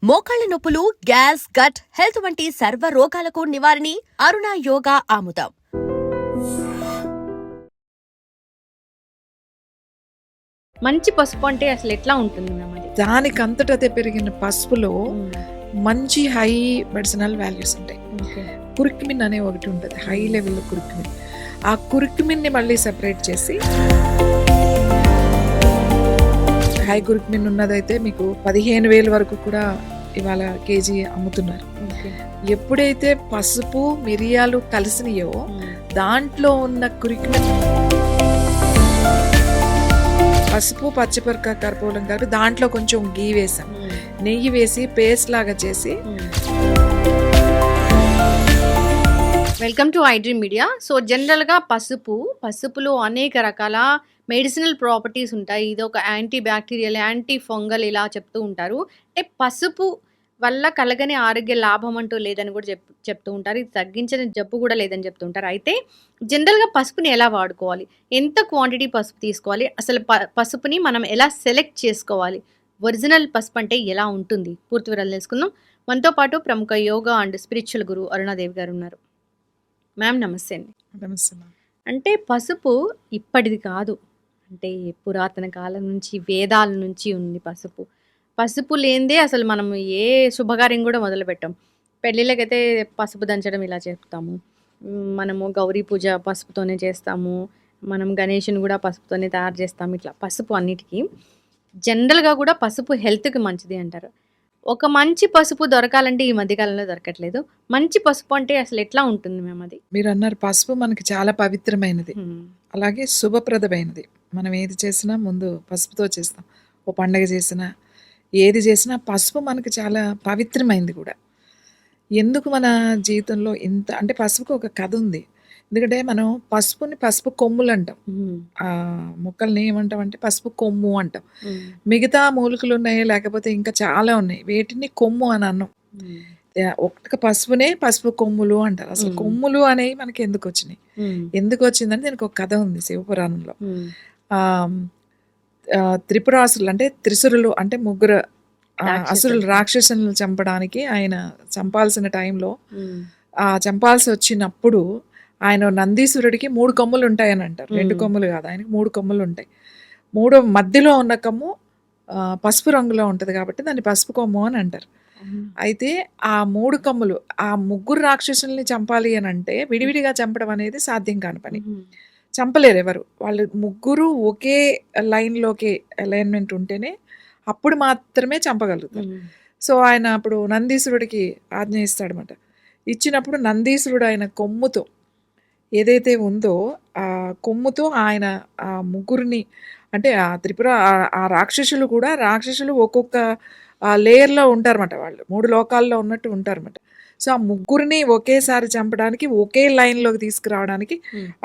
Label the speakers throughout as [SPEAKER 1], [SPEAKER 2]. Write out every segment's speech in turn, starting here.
[SPEAKER 1] మోకాళ్ల నొప్పులు, gas, gut health వంటి సర్వ రోగాలకు నివారణి అరుణ యోగా ఆముదం.
[SPEAKER 2] మంచి పసుపు అంటే అసలు ఎట్లా ఉంటుంది మ్యామ్ అది?
[SPEAKER 3] దానికంతటదే పెరిగిన పసుపులో మంచి హై మెడిసినల్ వాల్యూస్ ఉంటాయి. కురిక్మిన్ అనే ఒకటి ఉంటుంది, హై లెవెల్లో కురిక్మిన్. ఆ కురిక్మిన్ని మళ్ళీ సెపరేట్ చేసి, హై కురిక్మిన్ ఉన్నదైతే మీకు 15,000 వరకు కూడా ఇవాళ కేజీ అమ్ముతున్నారు. ఎప్పుడైతే పసుపు మిరియాలు కలిసినయో దాంట్లో ఉన్న కురిక్మిన్, పసుపు పచ్చిపరక కర్పూరం కలిపి దాంట్లో కొంచెం గీ వేసాం, నెయ్యి వేసి పేస్ట్ లాగా చేసి.
[SPEAKER 2] Welcome to iDream media. So జనరల్గా పసుపులో అనేక రకాల మెడిసినల్ ప్రాపర్టీస్ ఉంటాయి. ఇది ఒక యాంటీ బ్యాక్టీరియల్, యాంటీ ఫంగల్ ఇలా చెప్తూ ఉంటారు. అంటే పసుపు వల్ల కలగని ఆరోగ్య లాభం అంటూ లేదని కూడా చెప్తూ ఉంటారు. ఇది తగ్గించిన జబ్బు కూడా లేదని చెప్తూ ఉంటారు. అయితే జనరల్గా పసుపుని ఎలా వాడుకోవాలి, ఎంత క్వాంటిటీ పసుపు తీసుకోవాలి, అసలు పసుపుని మనం ఎలా సెలెక్ట్ చేసుకోవాలి, ఒరిజినల్ పసుపు అంటే ఎలా ఉంటుంది, పూర్తి వివరాలు తెలుసుకుందాం. మనతో పాటు ప్రముఖ యోగా అండ్ స్పిరిచువల్ గురు అరుణాదేవి గారు ఉన్నారు. మ్యామ్ నమస్తే అండి.
[SPEAKER 3] నమస్తే.
[SPEAKER 2] అంటే పసుపు ఇప్పటిది కాదు, అంటే పురాతన కాలం నుంచి, వేదాల నుంచి ఉంది పసుపు. పసుపు లేనిదే అసలు మనం ఏ శుభకార్యం కూడా మొదలు పెట్టాం. పెళ్ళిళ్ళకైతే పసుపు దంచడం ఇలా చెప్తాము. మనము గౌరీ పూజ పసుపుతోనే చేస్తాము. మనం గణేషుని కూడా పసుపుతోనే తయారు చేస్తాము. ఇట్లా పసుపు అన్నిటికీ. జనరల్గా కూడా పసుపు హెల్త్కి మంచిది అంటారు. ఒక మంచి పసుపు దొరకాలంటే ఈ మధ్యకాలంలో దొరకట్లేదు. మంచి పసుపు అంటే అసలు ఎట్లా ఉంటుంది మేము అది?
[SPEAKER 3] మీరు అన్నారు పసుపు మనకి చాలా పవిత్రమైనది, అలాగే శుభప్రదమైనది. మనం ఏది చేసినా ముందు పసుపుతో చేస్తాం. ఓ పండగ చేసినా, ఏది చేసినా పసుపు మనకి చాలా పవిత్రమైంది కూడా. ఎందుకు మన జీవితంలో ఇంత అంటే పసుపుకి ఒక కథ ఉంది. ఎందుకంటే మనం పసుపు కొమ్ములు అంటాం. ఆ మొక్కల్ని ఏమంటాం అంటే పసుపు కొమ్ము అంటాం. మిగతా మూలికలు ఉన్నాయి, లేకపోతే ఇంకా చాలా ఉన్నాయి, వేటిని కొమ్ము అని అన్నాం. ఒక్క పసుపునే పసుపు కొమ్ములు అంటారు. అసలు కొమ్ములు అనేవి మనకి ఎందుకు వచ్చినాయి, ఎందుకు వచ్చిందని దీనికి ఒక కథ ఉంది శివపురాణంలో. త్రిపురాసురులు అంటే త్రిసురులు అంటే ముగ్గురు అసురులు, రాక్షసులను చంపడానికి ఆయన చంపాల్సిన టైంలో, చంపాల్సి వచ్చినప్పుడు ఆయన నందీశ్వరుడికి 3 కొమ్ములు ఉంటాయని అంటారు. 2 కొమ్ములు కాదు, ఆయనకి 3 కొమ్ములు ఉంటాయి. మధ్యలో ఉన్న కొమ్ము పసుపు రంగులో ఉంటుంది కాబట్టి దాన్ని పసుపు కొమ్ము అని అంటారు. అయితే ఆ 3 కొమ్ములు, ఆ ముగ్గురు రాక్షసుల్ని చంపాలి అని అంటే విడివిడిగా చంపడం అనేది సాధ్యం కాని పని. చంపలేరు ఎవరు. వాళ్ళు ముగ్గురు ఒకే లైన్లోకి అలైన్మెంట్ ఉంటేనే అప్పుడు మాత్రమే చంపగలుగుతారు. సో ఆయన అప్పుడు నందీశ్వరుడికి ఆజ్ఞ ఇస్తాడనమాట. ఇచ్చినప్పుడు నందీశ్వరుడు ఆయన కొమ్ముతో ఏదైతే ఉందో ఆ కొమ్ముతో ఆయన ఆ ముగ్గురిని, అంటే ఆ ఆ రాక్షసులు ఒక్కొక్క లేయర్లో ఉంటారన్నమాట. వాళ్ళు 3 లోకాల్లో ఉన్నట్టు ఉంటారన్నమాట. సో ఆ ముగ్గురిని ఒకేసారి చంపడానికి, ఒకే లైన్లోకి తీసుకురావడానికి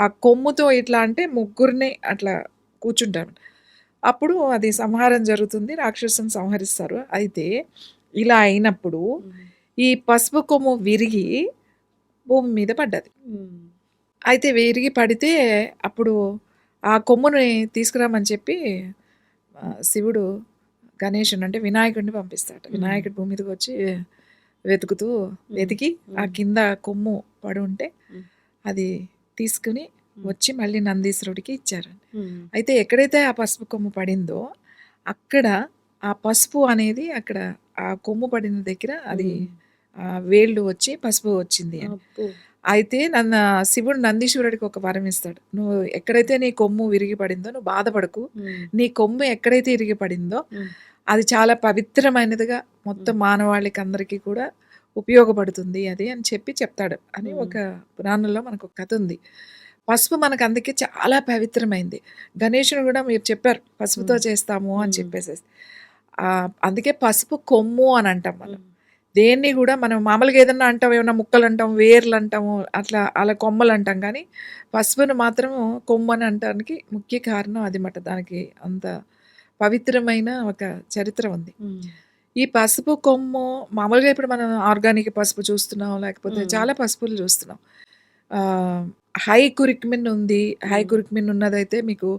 [SPEAKER 3] ఆ కొమ్ముతో ఇట్లా అంటే ముగ్గురిని అట్లా కూర్చుంటారు. అప్పుడు అది సంహారం జరుగుతుంది, రాక్షసుని సంహరిస్తారు. అయితే ఇలా అయినప్పుడు ఈ పసుపు కొమ్ము విరిగి భూమి మీద పడ్డది. అయితే విరిగి పడితే అప్పుడు ఆ కొమ్ముని తీసుకురామని చెప్పి శివుడు గణేశుని అంటే వినాయకుడిని పంపిస్తాడు. వినాయకుడి భూమి మీదకి వచ్చి వెతికి ఆ కింద కొమ్ము పడి ఉంటే అది తీసుకుని వచ్చి మళ్ళీ నందీశ్వరుడికి ఇచ్చారు. అయితే ఎక్కడైతే ఆ పసుపు కొమ్ము పడిందో అక్కడ ఆ పసుపు అనేది అక్కడ ఆ కొమ్ము పడిన దగ్గర అది వేళ్ళు వచ్చి పసుపు వచ్చింది అని. అయితే శివుడు నందీశ్వరుడికి ఒక వరం ఇస్తాడు. నువ్వు ఎక్కడైతే నీ కొమ్ము విరిగి పడిందో నువ్వు బాధపడకు, నీ కొమ్ము ఎక్కడైతే ఇరిగి పడిందో అది చాలా పవిత్రమైనదిగా మొత్తం మానవాళికి అందరికీ కూడా ఉపయోగపడుతుంది అది అని చెప్తాడు అని ఒక పురాణంలో మనకు ఒక కథ ఉంది. పసుపు మనకు అందుకే చాలా పవిత్రమైంది. గణేశుని కూడా మీరు చెప్పారు పసుపుతో చేస్తాము అని చెప్పేసి. అందుకే పసుపు కొమ్ము అని అంటాం మనం. దేన్ని కూడా మనం మామూలుగా ఏదన్నా అంటాం, ఏమన్నా ముక్కలు అంటాం, వేర్లు అంటాము, అలా కొమ్మలు అంటాం. కానీ పసుపును మాత్రం కొమ్ము అని అంటానికి ముఖ్య కారణం అది మాట. దానికి అంత పవిత్రమైన ఒక చరిత్ర ఉంది. ఈ పసుపు కొమ్ము మామూలుగా ఇప్పుడు మనం ఆర్గానిక్ పసుపు చూస్తున్నాం, లేకపోతే చాలా పసుపులు చూస్తున్నాం. హై కురిక్మిన్ ఉంది. హై కురిక్మిన్ ఉన్నదైతే మీకు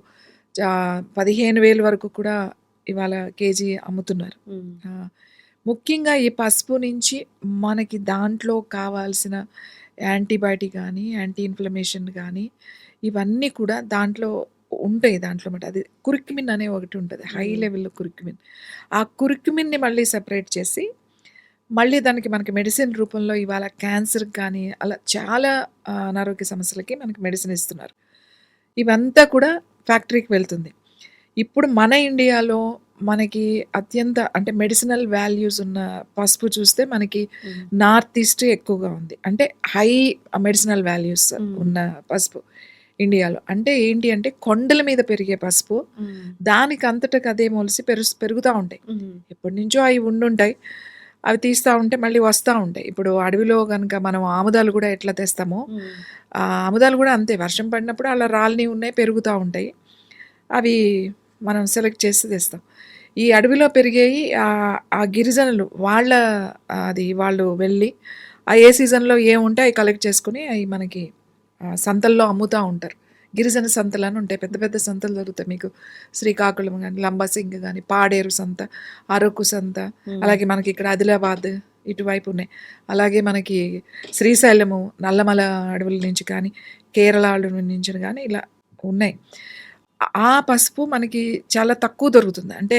[SPEAKER 3] 15,000 వరకు కూడా ఇవాళ కేజీ అమ్ముతున్నారు. ముఖ్యంగా ఈ పసుపు నుంచి మనకి దాంట్లో కావాల్సిన యాంటీబయాటిక్ గానీ, యాంటీ ఇన్‌ఫ్లమేషన్ గానీ, ఇవన్నీ కూడా దాంట్లో ఉంటాయి దాంట్లో మాట. అది కుర్కుమిన్ అనే ఒకటి ఉంటది. హై
[SPEAKER 2] హ్మ్.
[SPEAKER 3] లెవెల్‌లో కుర్కుమిన్. ఆ కుర్కుమిన్‌ని మళ్ళీ సెపరేట్ చేసి, మళ్ళీ దానికి మనకి మెడిసిన్ రూపంలో ఇవాళ క్యాన్సర్‌కి కానీ, అలా చాలా అనారోగ్య సమస్యలకి మనకి మెడిసిన్ ఇస్తున్నారు. ఇవంతా కూడా ఫ్యాక్టరీకి వెళ్తుంది. ఇప్పుడు మన ఇండియాలో మనకి అత్యంత అంటే మెడిసినల్ వాల్యూస్ ఉన్న పసుపు చూస్తే మనకి
[SPEAKER 2] హ్మ్.
[SPEAKER 3] నార్త్ ఈస్ట్ ఎక్కువగా ఉంది. అంటే హై మెడిసినల్ వాల్యూస్ ఉన్న పసుపు ఇండియాలో. అంటే ఏంటి అంటే కొండల మీద పెరిగే పసుపు దానికి అంతటకి అదే మొలిసి పెరుగుతా ఉంటాయి. ఎప్పటినుంచో అవి ఉండుంటాయి. అవి తీస్తా ఉంటే మళ్ళీ వస్తా ఉంటాయి. ఇప్పుడు అడవిలో గనుక మనం ఆముదాలు కూడా ఎట్లా తెస్తామో, ఆ ఆముదాలు కూడా అంతే. వర్షం పడినప్పుడు అలా రాలినవి ఉన్నాయి, పెరుగుతా ఉంటాయి. అవి మనం సెలెక్ట్ చేసి తెస్తాం. ఈ అడవిలో పెరిగేయి ఆ గిరిజనులు వాళ్ళు వెళ్ళి ఏ సీజన్‌లో ఏముంటే అయి కలెక్ట్ చేసుకొని అయి మనకి సంతల్లో అమ్ముతా ఉంటారు. గిరిజన సంతలని ఉంటాయి. పెద్ద పెద్ద సంతలు దొరుకుతాయి మీకు. శ్రీకాకుళం గాని, లంబసింగి గాని, పాడేరు సంత, అరకు సంత, అలాగే మనకి ఇక్కడ ఆదిలాబాద్ ఇటువైపు ఉన్నాయి. అలాగే మనకి శ్రీశైలము, నల్లమల అడవుల నుంచి కానీ, కేరళ అడవుల నుంచి కానీ ఇలా ఉన్నాయి. ఆ పసుపు మనకి చాలా తక్కువ దొరుకుతుంది. అంటే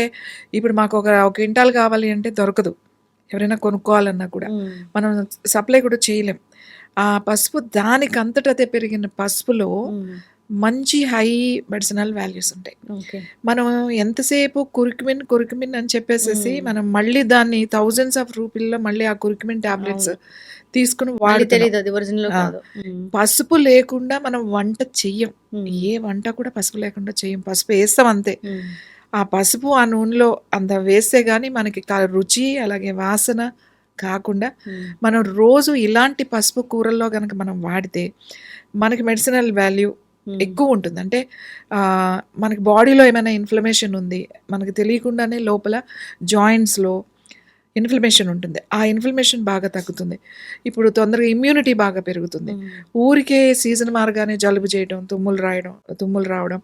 [SPEAKER 3] ఇప్పుడు మాకు ఒక క్వింటాల్ కావాలి అంటే దొరకదు. ఎవరైనా కొనుక్కోవాలన్నా కూడా. మనం సప్లై కూడా చేయలేం. ఆ పసుపు దానికంతట అదే పెరిగిన పసుపులో మంచి హై మెడిసినల్ వాల్యూస్ ఉంటాయి.
[SPEAKER 2] ఓకే.
[SPEAKER 3] మనం ఎంతసేపు కుర్కుమిన్ అని చెప్పేసేసి మనం మళ్ళీ దాన్ని థౌసండ్స్ ఆఫ్ రూపీల్లో మళ్ళీ ఆ కుర్కుమిన్ టాబ్లెట్స్ తీసుకొని
[SPEAKER 2] మళ్ళీ
[SPEAKER 3] వాడుతున్నాం.
[SPEAKER 2] తెలీదు అది ఒరిజినల్
[SPEAKER 3] ఆ!
[SPEAKER 2] కాదు.
[SPEAKER 3] పసుపు లేకుండా మనం వంట చెయ్యం. ఏ వంట కూడా పసుపు లేకుండా చెయ్యం. పసుపు ఏస్తాం అంతే. ఆ పసుపు ఆ నూనెలో అంత వేస్తే గానీ మనకి రుచి అలాగే వాసన కాకుండా మనం రోజు ఇలాంటి పసుపు కూరల్లో గనక మనం వాడితే మనకి మెడిసినల్ వాల్యూ ఎక్కువ ఉంటుంది. అంటే మనకి బాడీలో ఏమైనా ఇన్ఫ్లమేషన్ ఉంది, మనకి తెలియకుండానే లోపల జాయింట్స్‌లో ఇన్ఫ్లమేషన్ ఉంటుంది. ఆ ఇన్ఫ్లమేషన్ బాగా తగ్గుతుంది. ఇప్పుడు తొందరగా ఇమ్యూనిటీ బాగా పెరుగుతుంది. ఊరికే సీజన్ మారగానే జలుబు చేయడం, తుమ్ములు రావడం,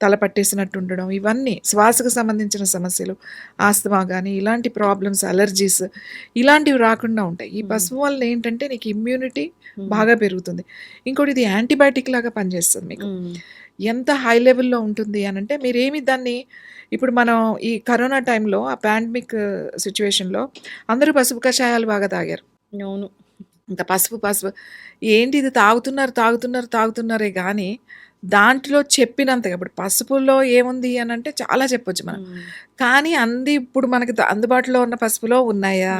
[SPEAKER 3] తల పట్టేసినట్టు ఉండడం, ఇవన్నీ శ్వాసకు సంబంధించిన సమస్యలు, ఆస్తమా గానీ, ఇలాంటి ప్రాబ్లమ్స్, అలర్జీస్ ఇలాంటివి రాకుండా ఉంటాయి. ఈ పసుపు వల్ల ఏంటంటే నీకు ఇమ్యూనిటీ బాగా పెరుగుతుంది. ఇంకోటి ఇది యాంటీబయాటిక్ లాగా పనిచేస్తుంది మీకు. ఎంత హై లెవెల్‌లో ఉంటుంది అనంటే మీరేమి దాన్ని ఇప్పుడు మనం ఈ కరోనా టైంలో ఆ పాండమిక్ సిట్యుయేషన్‌లో అందరూ పసుపు కషాయాలు బాగా తాగారు.
[SPEAKER 2] అవును.
[SPEAKER 3] ఇంకా పసుపు ఏంటి ఇది తాగుతున్నారే గానీ, దాంట్లో చెప్పినంతగా ఇప్పుడు పసుపులో ఏముంది అనంటే చాలా చెప్పొచ్చు మనం. కానీ ఇప్పుడు మనకి అందుబాటులో ఉన్న పసుపులో ఉన్నాయా?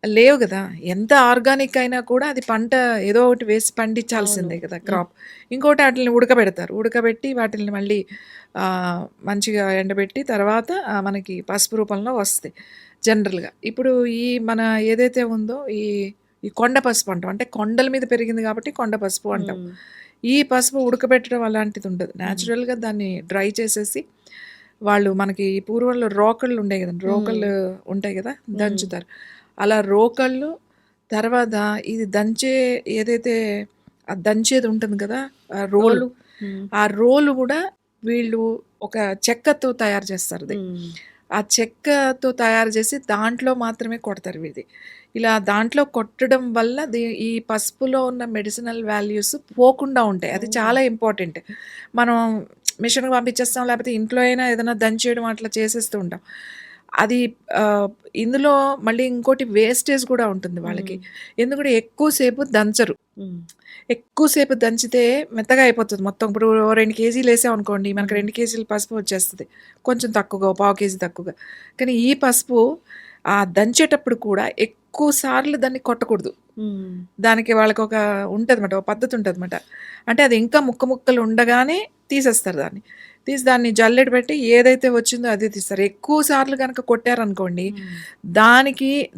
[SPEAKER 3] లేవు గదా! ఎంత ఆర్గానిక్ అయినా కూడా అది పంట ఏదో ఒకటి వేసి పండించాల్సిందే కదా క్రాప్. ఇంకోటి ఆటిల్ని ఉడకబెడతారు. ఉడకబెట్టి వాటిల్ని మళ్ళీ మంచిగా ఎండబెట్టి తర్వాత మనకి పసుపు రూపంలో వస్తాయి జనరల్‌గా. ఇప్పుడు మన ఏదైతే ఉందో ఈ కొండ పసుపు అంటాం. అంటే కొండల మీద పెరిగింది కాబట్టి కొండ పసుపు అంటాం. ఈ పసుపు ఉడకబెట్టడం అలాంటిది ఉండదు. నేచురల్‌గా దాన్ని డ్రై చేసేసి వాళ్ళు మనకి పూర్వంలో రోకళ్ళు ఉండేయి గదండీ! రోకళ్ళు ఉంటాయి గదా! దంచుతారు. అలా రోకళ్ళు తర్వాత ఇది ఏదైతే దంచేది ఉంటుంది కదా! ఆ రోలు. ఆ రోలు గూడా వీళ్ళు ఒక చెక్కతో తయారు చేస్తారది. ఆ చెక్కతో తయారు చేసి దాంట్లో మాత్రమే కొడతారు ఇది. ఇలా దాంట్లో కొట్టడం వల్ల ఈ పసుపులో ఉన్న మెడిసినల్ వాల్యూస్ పోకుండా ఉంటాయి. అది చాలా ఇంపార్టెంట్. మనం మిషన్‌కి పంపించేస్తాం. లేకపోతే ఇంట్లో అయినా ఏదైనా దంచేయడం అట్లా చేసేస్తూ ఉంటాం. అది ఇందులో మళ్ళీ ఇంకోటి వేస్టేజ్ కూడా ఉంటుంది వాళ్ళకి. ఎందుకంటే ఎక్కువ సేపు దంచరు. ఎక్కువ సేపు దంచితే మెత్తగా అయిపోతుంది మొత్తం. ఇప్పుడు 2 కేజీలేసామనుకోండి మనకు 2 కేజీల పసుపు వచ్చేస్తది. కొంచెం తక్కువగా, పావు కేజీ తక్కువగా. కానీ ఈ పసుపు దంచేటప్పుడు కూడా ఎక్కువ సార్లు దాన్ని కొట్టకూడదు. దానికి వాళ్ళకొక ఉంటదన్నమాట. ఒక పద్ధతి ఉంటదన్నమాట. అంటే అది ఇంకా ముక్కలు ఉండగానే తీసేస్తారు దాన్ని. తీసి దాన్ని జల్లెడ పెట్టి ఏదైతే వచ్చిందో అదే తీస్తారు. ఎక్కువ సార్లు గనక కొట్టారనుకోండి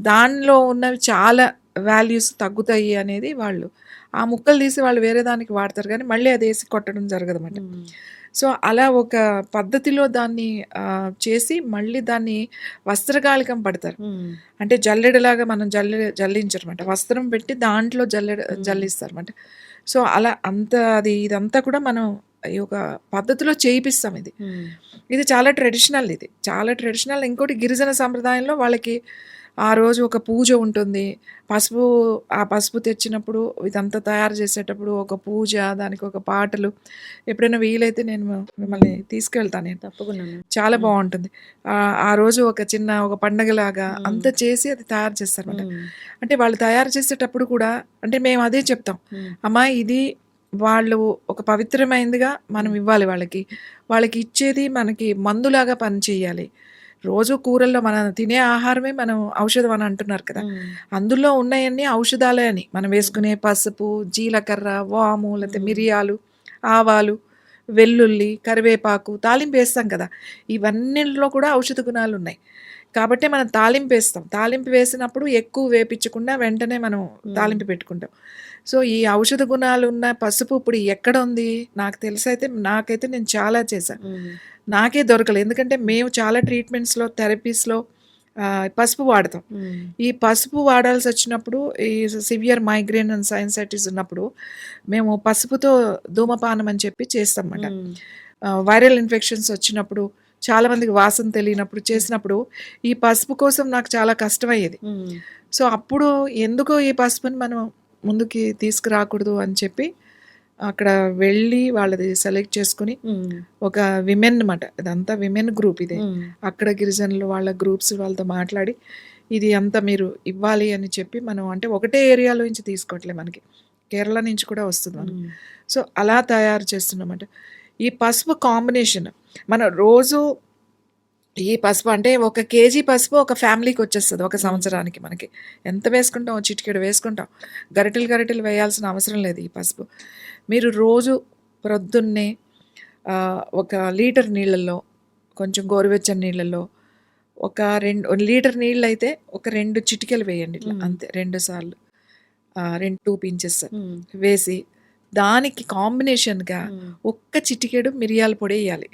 [SPEAKER 3] దానిలో ఉన్నవి చాలా వాల్యూస్ తగ్గుతాయి అనేది ఆ ముక్కలు తీసి వాళ్ళు వేరే దానికి వాడతారు గానీ మళ్ళీ అదేసి కొట్టడం జరగదన్నమాట. సో, అలా ఒక పద్ధతిలో దాన్ని చేసి మళ్ళీ దాన్ని వస్త్రగాళికం పడతారు. అంటే జల్లెడలాగా మనం జల్లించరన్నమాట. వస్త్రం పెట్టి దాంట్లో జల్లిస్తారన్నమాట. సో, అలా ఇదంతా కూడా మనం ఈ ఒక పద్ధతిలో చేయిపిస్తాం ఇది. ఇది చాలా ట్రెడిషనల్ ఇది. చాలా ట్రెడిషనల్. ఇంకోటి గిరిజన సంప్రదాయంలో వాళ్ళకి ఆ రోజు ఒక పూజ ఉంటుంది. పసుపు ఆ పసుపు తెచ్చినప్పుడు ఇదంతా తయారు చేసేటప్పుడు ఒక పూజ, దానికి ఒక పాటలు. ఎప్పుడైనా వీలైతే నేను మిమ్మల్ని తీసుకెళ్తా నేను.
[SPEAKER 2] తప్పకుండా మ్యామ్.
[SPEAKER 3] చాలా బావుంటుంది. ఆ రోజు ఒక చిన్న ఒక పండగలాగా అంతా చేసి అది తయారు చేస్తారన్నమాట. అంటే వాళ్ళు తయారు చేసేటప్పుడు కూడా అంటే మేము అదే చెప్తాం. అమ్మా ఇది వాళ్ళు ఒక పవిత్రమైనదిగా మనం ఇవ్వాలి వాళ్ళకి. వాళ్ళకి ఇచ్చేది మనకి మందులాగా పనిచేయాలి. రోజు కూరల్లో మనం తినే ఆహారమే మనం ఔషధం అని అంటున్నారు కదా! అందులో ఉన్నయన్నీ ఔషధాలే అని. మనం వేసుకునే పసుపు, జీలకర్ర, వాము, లేతే మిరియాలు, ఆవాలు, వెల్లుల్లి, కరివేపాకు, తాలింపు వేస్తాం కదా! ఇవన్నిట్లో కూడా ఔషధ గుణాలున్నాయి. కాబట్టే మనం తాలింపేస్తాం. తాలింపు వేసినప్పుడు ఎక్కువ వేపించకుండా వెంటనే మనం తాలింపు పెట్టుకుంటాం. సో, ఈ ఔషధ గుణాలున్న పసుపు ఇప్పుడు ఎక్కడుంది? నాకు తెలిసైతే నాకైతే నేను చాలా చేశా. నాకే దొరకలేదు. ఎందుకంటే మేము చాలా ట్రీట్మెంట్స్‌లో, థెరపీస్‌లో పసుపు వాడతాం. ఈ పసుపు వాడాల్సొచ్చినప్పుడు ఈ సివియర్ మైగ్రేన్ అండ్ సైనసైటిస్ ఉన్నప్పుడు మేము పసుపుతో ధూమపానం అని చెప్పి చేస్తామన్నమాట. వైరల్ ఇన్ఫెక్షన్స్ వచ్చినప్పుడు, చాలా మందికి వాసన తెలియనప్పుడు చేసినప్పుడు ఈ పసుపు కోసం నాకు చాలా కష్టమయ్యేది. సో, అప్పుడు ఎందుకు ఈ పసుపుని మనం ముందుకి తీసుకురాకూడదు అని చెప్పి అక్కడ వెళ్ళి వాళ్ళది సెలెక్ట్ చేసుకొని ఒక విమెన్ మాట. ఇదంతా విమెన్ గ్రూప్ ఇదే. అక్కడ గిరిజనులు వాళ్ళ గ్రూప్స్ వాళ్ళతో మాట్లాడి ఇది అంతా మీరు ఇవ్వాలి అని చెప్పి మనం అంటే ఒకటే ఏరియాలో నుంచి తీసుకోవట్లే మనకి. కేరళ నుంచి కూడా వస్తుంది మనకి. సో, అలా తయారు చేస్తున్నామట. ఈ పసుపు కాంబినేషన్ మనం రోజు ఈ పసుపు అంటే ఒక కేజీ పసుపు ఒక ఫ్యామిలీకి వచ్చేస్తుంది ఒక సంవత్సరానికి మనకి. ఎంత వేసుకుంటాం? చిటికెడు వేసుకుంటాం. గరిటెలు వేయాల్సిన అవసరం లేదు ఈ పసుపు. మీరు రోజు ప్రొద్దున్నే ఒక లీటర్ నీళ్ళల్లో, కొంచెం గోరువెచ్చని నీళ్ళల్లో ఒక 2 లీటర్ నీళ్ళైతే ఒక 2 చిటికెలు వేయండి ఇట్లా అంతే 2 సార్లు. 2 పించెస్ వేసి దానికి కాంబినేషన్‌గా ఒక్క చిటికెడు మిరియాల పొడి ఎయ్యాలి.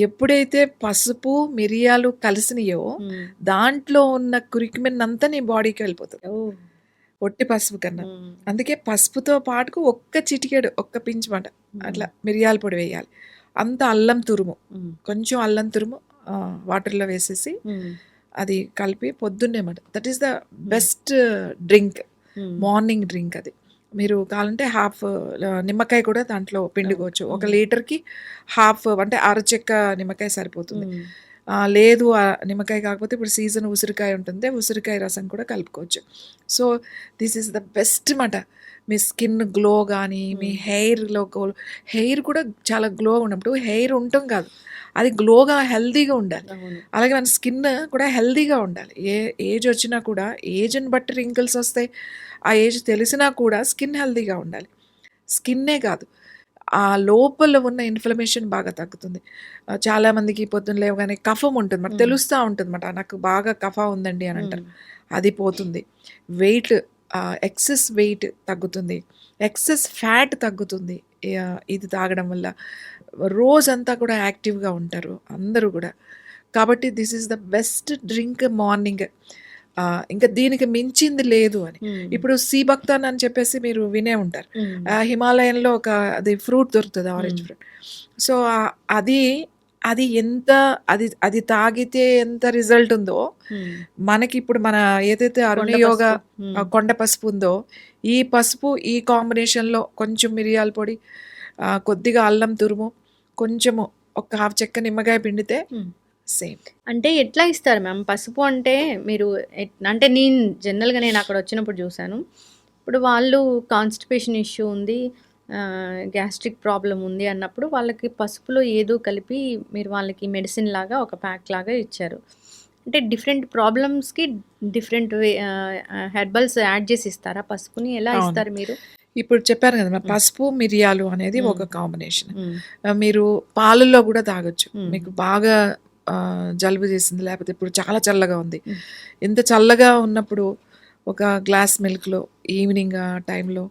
[SPEAKER 3] ఎప్పుడైతే పసుపు, మిరియాలు కలిసినయో దాంట్లో ఉన్న కురికిమిన్ అంతా నీ బాడీకి వెళ్ళిపోతది. ఒట్టి పసుపు కన్నా. అందుకే పసుపుతో పాటుకు ఒక్క చిటికెడు, ఒక్క పించ్ మాట అట్లా మిరియాల పొడి వేయాలి. అంత అల్లం తురుము, కొంచెం అల్లం తురుము వాటర్‌లో వేసేసి అది కలిపి పొద్దున్నే మాట. That is the best drink. Morning drink అది. మీరు కావాలంటే హాఫ్ నిమ్మకాయ కూడా దాంట్లో పిండుకోవచ్చు. ఒక లీటర్‌కి హాఫ్ అంటే అరచెక్క నిమ్మకాయ సరిపోతుంది. లేదు నిమ్మకాయ కాకపోతే ఇప్పుడు సీజన్ ఉసిరికాయ ఉంటుంది. ఉసిరికాయ రసం కూడా కలుపుకోవచ్చు. So, this is the best మాట. మీ స్కిన్ గ్లో గానీ, మీ హెయిర్‌లో హెయిర్ కూడా చాలా గ్లో ఉన్నప్పుడు హెయిర్ ఉండటం కాదు. అది గ్లోగా హెల్తీగా ఉండాలి. అలాగే మన స్కిన్ కూడా హెల్తీగా ఉండాలి. ఏజ్ వచ్చినా కూడా ఏజ్‌ని బట్టి రింకిల్స్ వస్తాయి. ఆ ఏజ్ తెలిసినా కూడా స్కిన్ హెల్తీగా ఉండాలి. స్కిన్నే కాదు ఆ లోపల ఉన్న ఇన్ఫ్లమేషన్ బాగా తగ్గుతుంది. చాలామందికి పొద్దున్న లేవగానే కఫం ఉంటుంది మాట. తెలుస్తా ఉంటుందన్నమాట. నాకు బాగా కఫ ఉందండి అని అంటారు. అది పోతుంది. వెయిట్ ఎక్సెస్ వెయిట్ తగ్గుతుంది. ఎక్సెస్ ఫ్యాట్ తగ్గుతుంది. ఇది తాగడం వల్ల రోజంతా కూడా యాక్టివ్‌గా ఉంటారు అందరూ కూడా. కాబట్టి this is the best drink morning. ఇంకా దీనికి మించింది లేదు అని. ఇప్పుడు సీబక్తాన్ అని చెప్పేసి మీరు వినే ఉంటారు. హిమాలయంలో ఒక అది ఫ్రూట్ దొరుకుతుంది, ఆరెంజ్ ఫ్రూట్. సో, అది ఎంత అది తాగితే ఎంత రిజల్ట్ ఉందో మనకి ఇప్పుడు మన ఏదైతే అరుణ యోగ కొండ పసుపు ఉందో ఈ పసుపు ఈ కాంబినేషన్‌లో కొంచెం మిరియాల పొడి, కొద్దిగా అల్లం తురుము, కొంచెము ఒక హాఫ్ చెక్క నిమ్మకాయ పిండితే సేమ్.
[SPEAKER 2] అంటే ఎట్లా ఇస్తారు మ్యామ్ పసుపు? అంటే మీరు అంటే నేను జనరల్‌గా నేను అక్కడ వచ్చినప్పుడు చూసాను. ఇప్పుడు వాళ్ళు కాన్‌స్టిపేషన్ ఇష్యూ ఉంది, గ్యాస్ట్రిక్ ప్రాబ్లమ్ ఉంది అన్నప్పుడు వాళ్ళకి పసుపులో ఏదో కలిపి మీరు వాళ్ళకి మెడిసిన్ లాగా ఒక ప్యాక్ లాగా ఇచ్చారు. అంటే డిఫరెంట్ ప్రాబ్లమ్స్‌కి డిఫరెంట్ హెర్బల్స్ యాడ్ చేసి ఇస్తారా పసుపుని? ఎలా
[SPEAKER 3] అవును.
[SPEAKER 2] ఇస్తారు మీరు?
[SPEAKER 3] ఇప్పుడు చెప్పాను కదా! పసుపు, మిరియాలు అనేది ఒక కాంబినేషన్. మీరు పాలల్లో కూడా తాగొచ్చు. మీకు బాగా జలుబు చేసింది, లేకపోతే ఇప్పుడు చాలా చల్లగా ఉంది. ఇంత చల్లగా ఉన్నప్పుడు ఒక గ్లాస్ మిల్క్‌లో ఈవినింగ్ టైంలో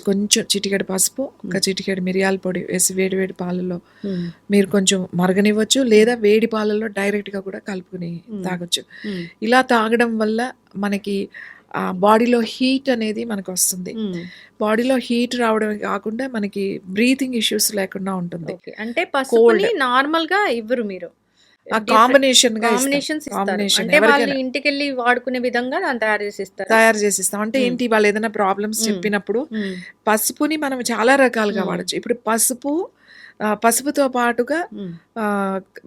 [SPEAKER 3] కొంచెం చిటికెడు పసుపు, ఒక చిటికెడు మిరియాల పొడి వేసి వేడి వేడి పాలల్లో మీరు కొంచెం మరగనివ్వచ్చు. లేదా వేడి పాలల్లో డైరెక్ట్‌గా కూడా కలుపుకొని తాగొచ్చు. ఇలా తాగడం వల్ల మనకి బాడీలో హీట్ అనేది మనకొస్తుంది. బాడీలో హీట్ రావడమే కాకుండా మనకి బ్రీతింగ్ ఇష్యూస్ లేకుండా ఉంటుంది.
[SPEAKER 2] ఓకే. అంటే పసుపుని నార్మల్‌గా ఇవ్వరు మీరు.
[SPEAKER 3] ఆ కాంబినేషన్‌గా ఇస్తాం.
[SPEAKER 2] కాంబినేషన్స్ ఇస్తారు.
[SPEAKER 3] కాంబినేషన్
[SPEAKER 2] అంటే వాళ్ళు
[SPEAKER 3] ఎవరికైనా
[SPEAKER 2] ఇంటికెళ్ళి వాడుకునే విధంగా దాన్ని తయారు చేసి ఇస్తారా?
[SPEAKER 3] తయారు చేసిస్తాం. అంటే
[SPEAKER 2] హ్మ్.
[SPEAKER 3] ఏంటి వాళ్ళేదైనా ప్రాబ్లమ్స్
[SPEAKER 2] హ్మ్.
[SPEAKER 3] చెప్పినప్పుడు
[SPEAKER 2] హ్మ్.
[SPEAKER 3] పసుపుని మనం చాలా రకాలుగా
[SPEAKER 2] హ్మ్.
[SPEAKER 3] వాడొచ్చు. ఇప్పుడు పసుపుతో పాటుగా
[SPEAKER 2] హ్మ్.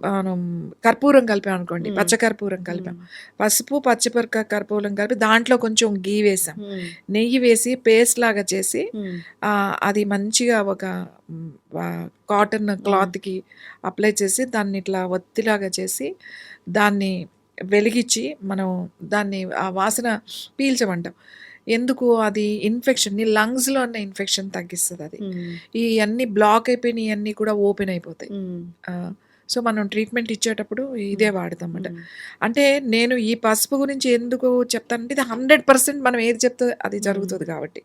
[SPEAKER 3] మనం కర్పూరం కలిపామనుకోండి,
[SPEAKER 2] హ్మ్.
[SPEAKER 3] పచ్చ కర్పూరం కలిపాం.
[SPEAKER 2] హ్మ్.
[SPEAKER 3] పసుపు, కర్పూరం కలిపి దాంట్లో కొంచెం ఘీ వేసాం.
[SPEAKER 2] హ్మ్.
[SPEAKER 3] నెయ్యి వేసి పేస్ట్‌లాగా చేసి
[SPEAKER 2] హ్మ్.
[SPEAKER 3] అది మంచిగా ఒక కాటన్
[SPEAKER 2] హ్మ్.
[SPEAKER 3] క్లాత్‌కి అప్లై చేసి దాన్ని ఇట్లా ఒత్తిలాగా చేసి దాన్ని వెలిగించి మనం దాన్ని ఆ వాసన పీల్చమంటాం. ఎందుకు అది ఇన్ఫెక్షన్ నీ లంగ్స్‌లో ఉన్న ఇన్ఫెక్షన్ తగ్గిస్తదది.
[SPEAKER 2] హ్మ్.
[SPEAKER 3] ఇయన్నీ బ్లాక్ అయిపోయినయన్నీ కూడా ఓపెన్ అయిపోతాయి.
[SPEAKER 2] హ్మ్.
[SPEAKER 3] సో, మనం ట్రీట్మెంట్ ఇచ్చేటప్పుడు ఇదే వాడతామన్నమాట.
[SPEAKER 2] హ్మ్.
[SPEAKER 3] అంటే నేను ఈ పసుపు గురించి ఎందుకు చెప్తానంటే ఇది 100% మనం ఏది చెప్తే అది
[SPEAKER 2] హ్మ్.
[SPEAKER 3] జరుగుతది కాబట్టి.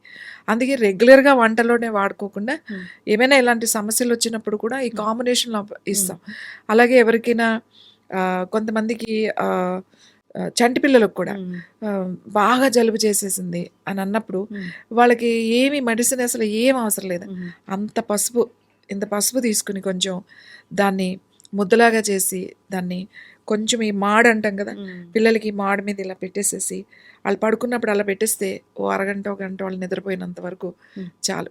[SPEAKER 3] అందుకే రెగ్యులర్‌గా వంటలోనే వాడుకోకుండా
[SPEAKER 2] హ్మ్.
[SPEAKER 3] ఏమైనా ఇలాంటి సమస్యలొచ్చినప్పుడు కూడా ఈ
[SPEAKER 2] హ్మ్.
[SPEAKER 3] కాంబినేషన్‌లో ఇస్తాం.
[SPEAKER 2] హ్మ్.
[SPEAKER 3] అలాగే ఎవరికైనా కొంతమందికి ఆహ్, ఆహ్, చంటి పిల్లలకు కూడా
[SPEAKER 2] హ్మ్.
[SPEAKER 3] ఆహ్, బాగా జలుబు చేసేసింది అని అన్నప్పుడు
[SPEAKER 2] హ్మ్.
[SPEAKER 3] వాళ్ళకి ఏమి మెడిసిన్ అసలు ఏం అవసరం లేదు.
[SPEAKER 2] హ్మ్.
[SPEAKER 3] అంత పసుపు ఇంత పసుపు తీసుకొని కొంచెం దాన్ని ముద్దలాగా చేసి దాన్ని కొంచెం ఈ మాడు అంటాం కదా!
[SPEAKER 2] హ్మ్.
[SPEAKER 3] పిల్లలకి మాడు మీద ఇలా పెట్టేసేసి ఆళ్ళు పడుకున్నప్పుడు అలా పెట్టేస్తే ఓ అరగంట, ఒక గంట వాళ్ళు నిద్రపోయినంత వరకు
[SPEAKER 2] హ్మ్.
[SPEAKER 3] చాలు.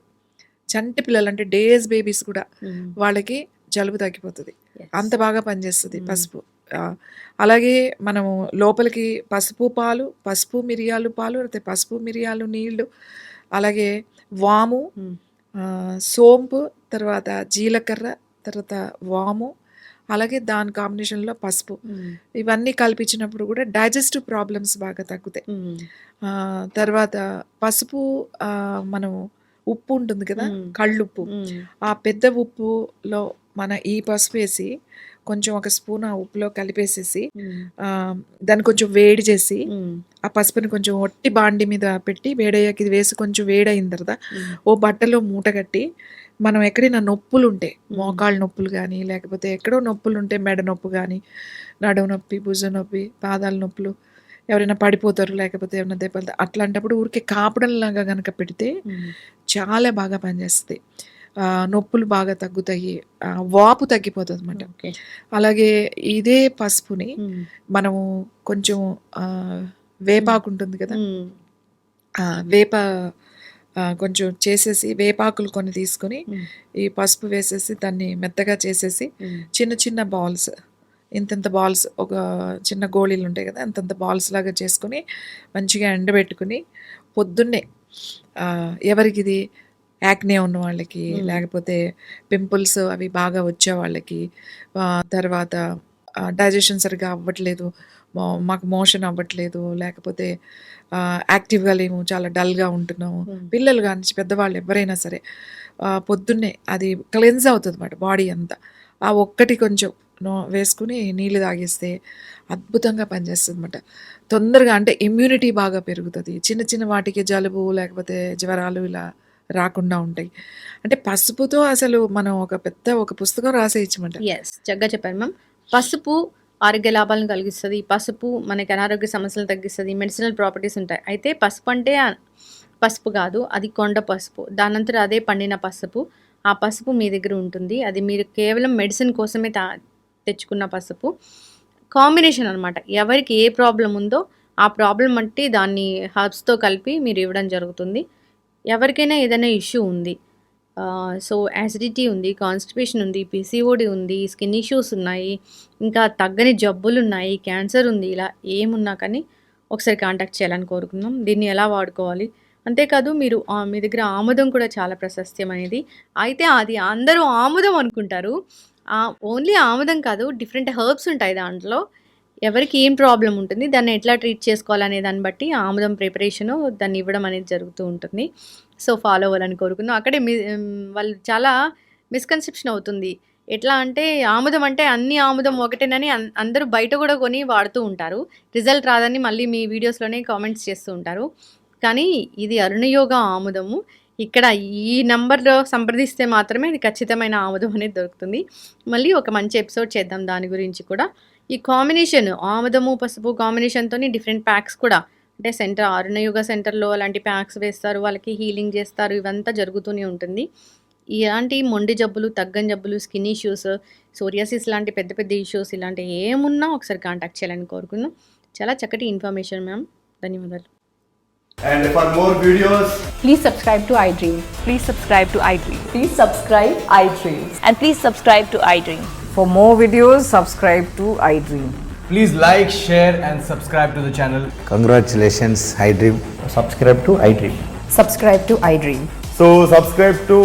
[SPEAKER 3] చంటి పిల్లలు అంటే డేస్ బేబీస్ కూడా
[SPEAKER 2] హ్మ్.
[SPEAKER 3] వాళ్ళకి జలుబు తగ్గిపోతది. అంత
[SPEAKER 2] యెస్.
[SPEAKER 3] బాగా పనిచేస్తది
[SPEAKER 2] హ్మ్.
[SPEAKER 3] పసుపు. అలాగే మనము లోపలికి పసుపు పాలు, పసుపు మిరియాలు పాలు, లేతే పసుపు మిరియాలు నీళ్ళు, అలాగే వాము,
[SPEAKER 2] హ్మ్.
[SPEAKER 3] సోంపు, తర్వాత జీలకర్ర, తర్వాత వాము, అలాగే దాని కాంబినేషన్‌లో పసుపు.
[SPEAKER 2] హ్మ్.
[SPEAKER 3] ఇవన్నీ కలిపించినప్పుడు కూడా డైజెస్టివ్ ప్రాబ్లమ్స్ బాగా తగ్గుతాయి.
[SPEAKER 2] హ్మ్.
[SPEAKER 3] తర్వాత పసుపు మనం ఉప్పు ఉంటుంది కదా!
[SPEAKER 2] హ్మ్.
[SPEAKER 3] కళ్ళుప్పు.
[SPEAKER 2] హ్మ్.
[SPEAKER 3] ఆ పెద్ద ఉప్పులో మన ఈ పసుపేసి కొంచెం ఒక స్పూన్ ఆ ఉప్పులో కలిపేసేసి
[SPEAKER 2] హ్మ్.
[SPEAKER 3] దాన్ని కొంచెం వేడి చేసి
[SPEAKER 2] హ్మ్.
[SPEAKER 3] ఆ పసుపుని కొంచెం ఒట్టి బాండి మీద పెట్టి వేడయ్యాక ఇది వేసి కొంచెం వేడయిన తర్వాత
[SPEAKER 2] హ్మ్.
[SPEAKER 3] ఓ బట్టలో మూట కట్టి మనం ఎక్కడైనా నొప్పులుంటే
[SPEAKER 2] హ్మ్.
[SPEAKER 3] మోకాళ్ళ నొప్పులు గానీ, లేకపోతే ఎక్కడో నొప్పులుంటే మెడ నొప్పి గానీ, నడుము నొప్పి, భుజం నొప్పి, పాదాల నొప్పులు, ఎవరైనా పడిపోతారు, లేకపోతే ఏమన్నా దెబ్బలు అట్లాంటప్పుడు ఊరికే కాపడంలాగా గనక పెడితే
[SPEAKER 2] హ్మ్.
[SPEAKER 3] చాలా బాగా పనిచేస్తది. నొప్పులు బాగా తగ్గుతాయి. వాపు తగ్గిపోతదనమాట.
[SPEAKER 2] ఓకే.
[SPEAKER 3] అలాగే ఇదే పసుపుని
[SPEAKER 2] హ్మ్.
[SPEAKER 3] మనము కొంచెం
[SPEAKER 2] హ్మ్.
[SPEAKER 3] వేపాకుంటుంది కదా!
[SPEAKER 2] హ్మ్.
[SPEAKER 3] ఆ! వేప కొంచెం చేసేసి వేపాకులు కొన్ని తీసుకొని,
[SPEAKER 2] హ్మ్.
[SPEAKER 3] ఈ పసుపు వేసేసి దాన్ని మెత్తగా చేసేసి,
[SPEAKER 2] హ్మ్.
[SPEAKER 3] చిన్న చిన్న బాల్స్ ఇంతింత బాల్స్ ఒక చిన్న గోళీలుంటాయి కదా! అంతంత బాల్స్‌లాగా చేసుకొని, మంచిగా ఎండబెట్టుకొని, పొద్దున్నే ఎవరికిది యాక్నే ఉన్న వాళ్ళకి,
[SPEAKER 2] హ్మ్.
[SPEAKER 3] లేకపోతే పింపుల్స్ అవి బాగా వచ్చే వాళ్ళకి, తర్వాత డైజెషన్ సరిగ్గా అవ్వట్లేదు, మాకు మోషన్ అవ్వట్లేదు, లేకపోతే యాక్టివ్‌గా లేము, చాలా డల్‌గా ఉంటున్నాము.
[SPEAKER 2] హ్మ్.
[SPEAKER 3] పిల్లలు గానించి పెద్దవాళ్ళు ఎవ్వరైనా సరే పొద్దున్నే అది క్లెన్స్ అవుతదన్నమాట బాడీ అంతా. ఆ ఒక్కటి కొంచెం వేసుకొని నీళ్ళు తాగేస్తే అద్భుతంగా పనిచేస్తదన్నమాట. తొందరగా అంటే ఇమ్యూనిటీ బాగా పెరుగుతది. చిన్న చిన్న వాటికి జలుబు, లేకపోతే జ్వరాలు ఇలా రాకుండా ఉంటాయి. అంటే పసుపుతో అసలు మనం ఒక పుస్తకం రాసేయొచ్చన్నమాట.
[SPEAKER 2] యెస్. చక్కగా చెప్పారు మ్యామ్. పసుపు ఆరోగ్య లాభాలను కలిగిస్తది. పసుపు మనకి అనారోగ్య సమస్యలను తగ్గిస్తది. మెడిసినల్ ప్రాపర్టీస్ ఉంటాయి. అయితే పసుపు అంటే పసుపు గాదు. అది కొండ పసుపు. దానంతట అదే పండిన పసుపు. ఆ పసుపు మీ దగ్గర ఉంటుంది. అది మీరు కేవలం మెడిసిన్ కోసమే తెచ్చుకున్న పసుపు. కాంబినేషన్ అనమాట. ఎవరికి ఏ ప్రాబ్లమ్ ఉందో ఆ ప్రాబ్లమ్ బట్టి దాన్ని హర్బ్స్‌తో కలిపి మీరు ఇవ్వడం జరుగుతుంది. ఎవరికైనా ఏదైనా ఇష్యూ ఉంది. సో, యాసిడిటీ ఉంది, కాన్‌స్టిపేషన్ ఉంది, పీసీఓడీ ఉంది, స్కిన్ ఇష్యూస్ ఉన్నాయి, ఇంకా తగ్గని జబ్బులున్నాయి, క్యాన్సర్ ఉంది. ఇలా ఏమున్నా కానీ ఒకసారి కాంటాక్ట్ చేయాలని కోరుకుందాం. దీన్ని ఎలా వాడుకోవాలి? అంతేకాదు మీరు మీ దగ్గర ఆముదం కూడా చాలా ప్రశస్త్యమైనది. అయితే అది అందరూ ఆముదం అనుకుంటారు. ఓన్లీ ఆముదం కాదు, డిఫరెంట్ హెర్బ్స్ ఉంటాయి దాంట్లో. ఎవరికి ఏం ప్రాబ్లమ్ ఉంటుంది, దాన్ని ఎట్లా ట్రీట్ చేసుకోవాలనే దాన్ని బట్టి ఆముదం ప్రిపరేషను దాన్ని ఇవ్వడం అనేది జరుగుతూ ఉంటుంది. సో, ఫాలో అవ్వాలని కోరుకుందాం. అక్కడే వాళ్ళు చాలా మిస్‌కన్సెప్షన్ అవుతుంది. ఎట్లా అంటే ఆముదం అంటే అన్ని ఆముదం ఒకటేనని అందరూ బయట గూడా కొని వాడుతూ ఉంటారు. రిజల్ట్ రాదని మళ్ళీ మీ వీడియోస్‌లోనే కామెంట్స్ చేస్తూ ఉంటారు. కానీ ఇది అరుణయోగ ఆముదము. ఇక్కడ ఈ నంబర్‌లో సంప్రదిస్తే మాత్రమే ఇది ఖచ్చితమైన ఆముదం అనేది దొరుకుతుంది. మళ్ళీ ఒక మంచి ఎపిసోడ్ చేద్దాం దాని గురించి కూడా. ఈ కాంబినేషన్ ఆముదము, పసుపు కాంబినేషన్‌తోని డిఫరెంట్ ప్యాక్స్ కూడా అంటే అరుణయోగ సెంటర్‌లో అలాంటి ప్యాక్స్ వేస్తారు. వాళ్ళకి హీలింగ్ జేస్తారు. ఇవంతా జరుగుతూనే ఉంటుంది. ఇలాంటి మొండి జబ్బులు, తగ్గని జబ్బులు, స్కిన్ ఇష్యూస్, సోరియాసిస్ లాంటి పెద్ద పెద్ద ఇష్యూస్ ఇలాంటివి ఏమున్నా ఒకసారి కాంటాక్ట్ చేయాలని కోరుకున్నాం. చాలా చక్కటి ఇన్ఫర్మేషన్ మ్యామ్. ధన్యవాదాలు.
[SPEAKER 4] And for more videos,
[SPEAKER 5] Please subscribe to iDream.
[SPEAKER 1] Please subscribe to iDream.
[SPEAKER 5] Please subscribe iDream.
[SPEAKER 1] And please subscribe to iDream.
[SPEAKER 5] For more videos, subscribe to iDream.
[SPEAKER 4] please like, share and subscribe to the channel.
[SPEAKER 6] Congratulations, iDream.
[SPEAKER 4] Subscribe to iDream.
[SPEAKER 5] Subscribe to iDream.
[SPEAKER 4] So subscribe to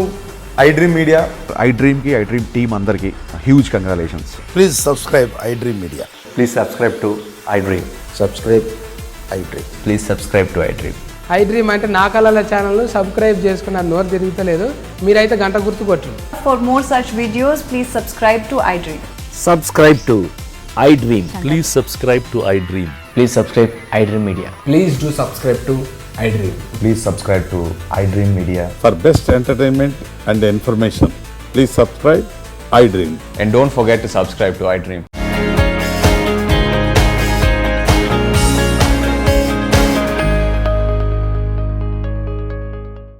[SPEAKER 4] iDream Media.
[SPEAKER 7] iDream की iDream team अंदर की huge congratulations.
[SPEAKER 6] Please subscribe iDream Media.
[SPEAKER 8] Please subscribe to iDream.
[SPEAKER 6] Subscribe iDream.
[SPEAKER 8] Please subscribe to iDream.
[SPEAKER 9] iDream అంటే నా కళల ఛానల్ను subscribe చేసుకున్న నోరు తిరుగుతలేదు, మీరైతే గంట గుర్తు కొట్టండి.
[SPEAKER 5] For more such videos, please subscribe to iDream.
[SPEAKER 10] Subscribe to iDream. Please subscribe to iDream.
[SPEAKER 8] Please subscribe iDream Media.
[SPEAKER 4] Please do subscribe to iDream.
[SPEAKER 8] Please subscribe to iDream Media.
[SPEAKER 7] For best entertainment and information, please subscribe iDream.
[SPEAKER 8] And don't forget to subscribe to iDream.